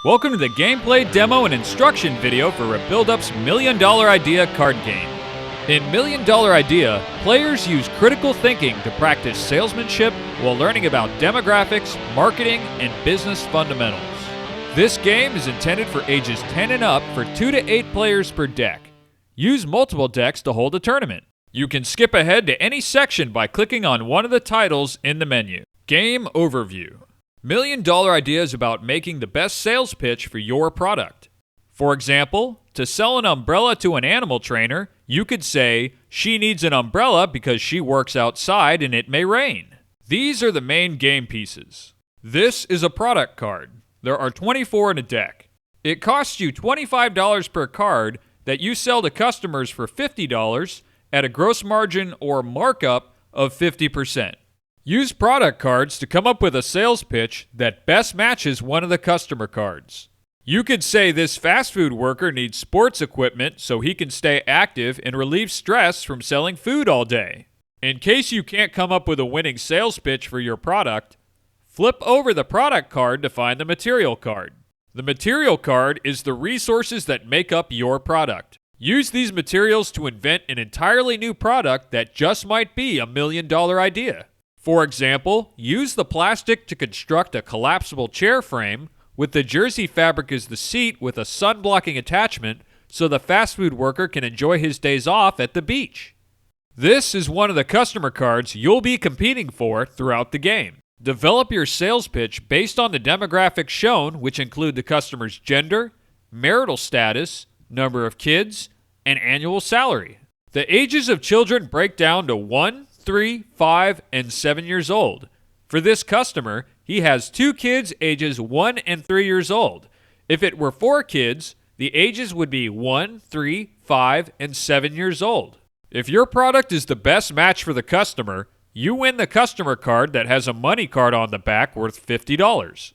Welcome to the gameplay demo and instruction video for ReBuildUp's $1 Million Idea card game. In $1 Million Idea, players use critical thinking to practice salesmanship while learning about demographics, marketing, and business fundamentals. This game is intended for ages 10 and up for 2 to 8 players per deck. Use multiple decks to hold a tournament. You can skip ahead to any section by clicking on one of the titles in the menu. Game Overview. $1 Million Idea is about making the best sales pitch for your product. For example, to sell an umbrella to an animal trainer, you could say, "She needs an umbrella because she works outside and it may rain." These are the main game pieces. This is a product card. There are 24 in a deck. It costs you $25 per card that you sell to customers for $50 at a gross margin or markup of 50%. Use product cards to come up with a sales pitch that best matches one of the customer cards. You could say this fast food worker needs sports equipment so he can stay active and relieve stress from selling food all day. In case you can't come up with a winning sales pitch for your product, flip over the product card to find the material card. The material card is the resources that make up your product. Use these materials to invent an entirely new product that just might be $1 million idea. For example, use the plastic to construct a collapsible chair frame with the jersey fabric as the seat with a sun-blocking attachment so the fast food worker can enjoy his days off at the beach. This is one of the customer cards you'll be competing for throughout the game. Develop your sales pitch based on the demographics shown, which include the customer's gender, marital status, number of kids, and annual salary. The ages of children break down to 1, 3, 5, and 7 years old. For this customer, he has 2 kids ages 1 and 3 years old. If it were 4 kids, the ages would be 1, 3, 5, and 7 years old. If your product is the best match for the customer, you win the customer card that has a money card on the back worth $50.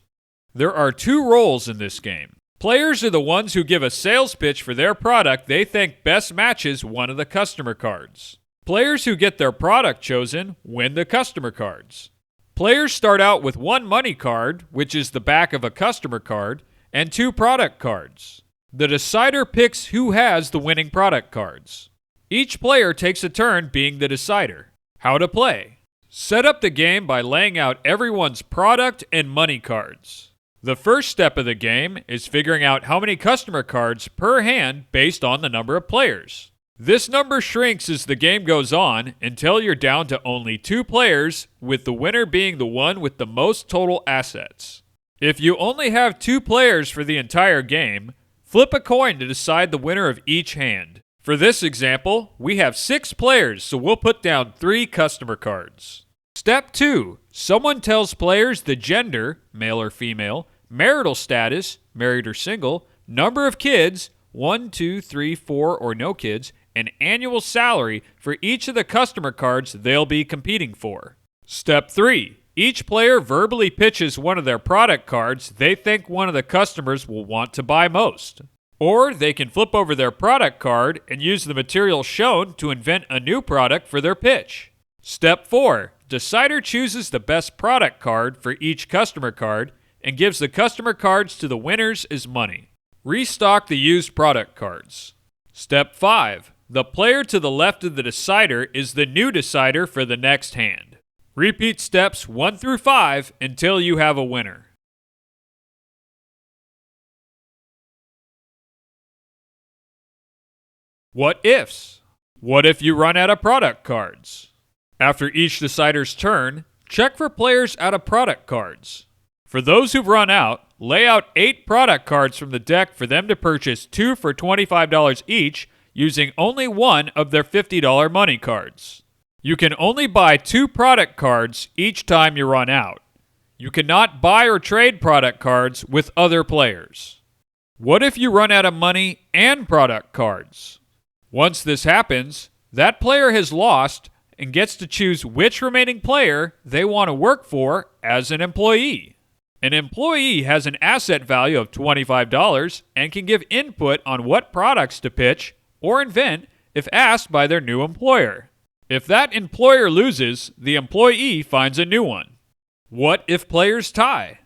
There are 2 roles in this game. Players are the ones who give a sales pitch for their product they think best matches one of the customer cards. Players who get their product chosen win the customer cards. Players start out with 1 money card, which is the back of a customer card, and 2 product cards. The decider picks who has the winning product cards. Each player takes a turn being the decider. How to play. Set up the game by laying out everyone's product and money cards. The first step of the game is figuring out how many customer cards per hand based on the number of players. This number shrinks as the game goes on until you're down to only 2 players, with the winner being the one with the most total assets. If you only have 2 players for the entire game, flip a coin to decide the winner of each hand. For this example, we have 6 players, so we'll put down 3 customer cards. Step 2. Someone tells players the gender, male or female, marital status, married or single, number of kids, 1, 2, 3, 4, or no kids, and annual salary for each of the customer cards they'll be competing for. Step 3. Each player verbally pitches one of their product cards they think one of the customers will want to buy most. Or they can flip over their product card and use the material shown to invent a new product for their pitch. Step 4. Decider chooses the best product card for each customer card and gives the customer cards to the winners as money. Restock the used product cards. Step 5. The player to the left of the decider is the new decider for the next hand. Repeat steps 1 through 5 until you have a winner. What ifs? What if you run out of product cards? After each decider's turn, check for players out of product cards. For those who've run out, lay out 8 product cards from the deck for them to purchase 2 for $25 each, using only 1 of their $50 money cards. You can only buy 2 product cards each time you run out. You cannot buy or trade product cards with other players. What if you run out of money and product cards? Once this happens, that player has lost and gets to choose which remaining player they want to work for as an employee. An employee has an asset value of $25 and can give input on what products to pitch or invent if asked by their new employer. If that employer loses, the employee finds a new one. What if players tie?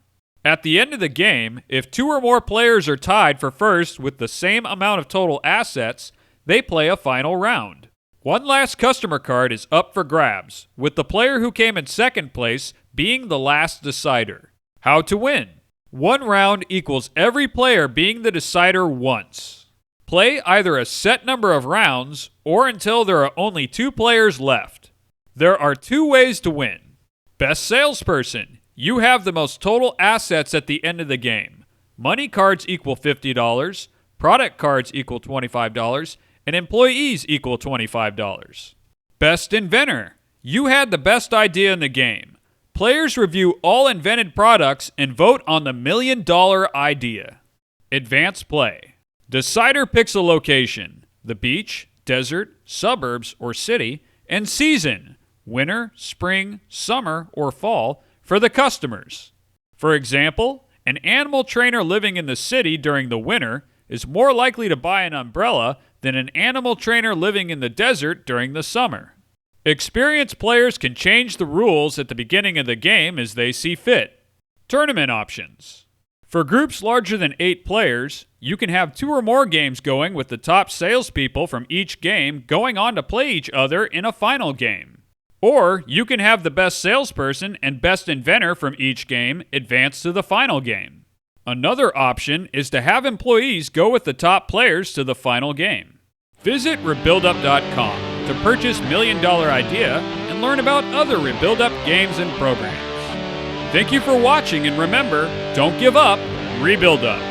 At the end of the game, if 2 or more players are tied for first with the same amount of total assets, they play a final round. One last customer card is up for grabs, with the player who came in second place being the last decider. How to win? 1 round equals every player being the decider once. Play either a set number of rounds or until there are only 2 players left. There are 2 ways to win. Best salesperson. You have the most total assets at the end of the game. Money cards equal $50, product cards equal $25, and employees equal $25. Best inventor. You had the best idea in the game. Players review all invented products and vote on the $1 million idea. Advanced play. Decider picks a location: the beach, desert, suburbs, or city, and season: winter, spring, summer, or fall for the customers. For example, an animal trainer living in the city during the winter is more likely to buy an umbrella than an animal trainer living in the desert during the summer. Experienced players can change the rules at the beginning of the game as they see fit. Tournament options. For groups larger than 8 players, you can have 2 or more games going with the top salespeople from each game going on to play each other in a final game. Or you can have the best salesperson and best inventor from each game advance to the final game. Another option is to have employees go with the top players to the final game. Visit ReBuildUp.com to purchase $1 Million Idea and learn about other ReBuildUp games and programs. Thank you for watching, and remember, don't give up, rebuild up.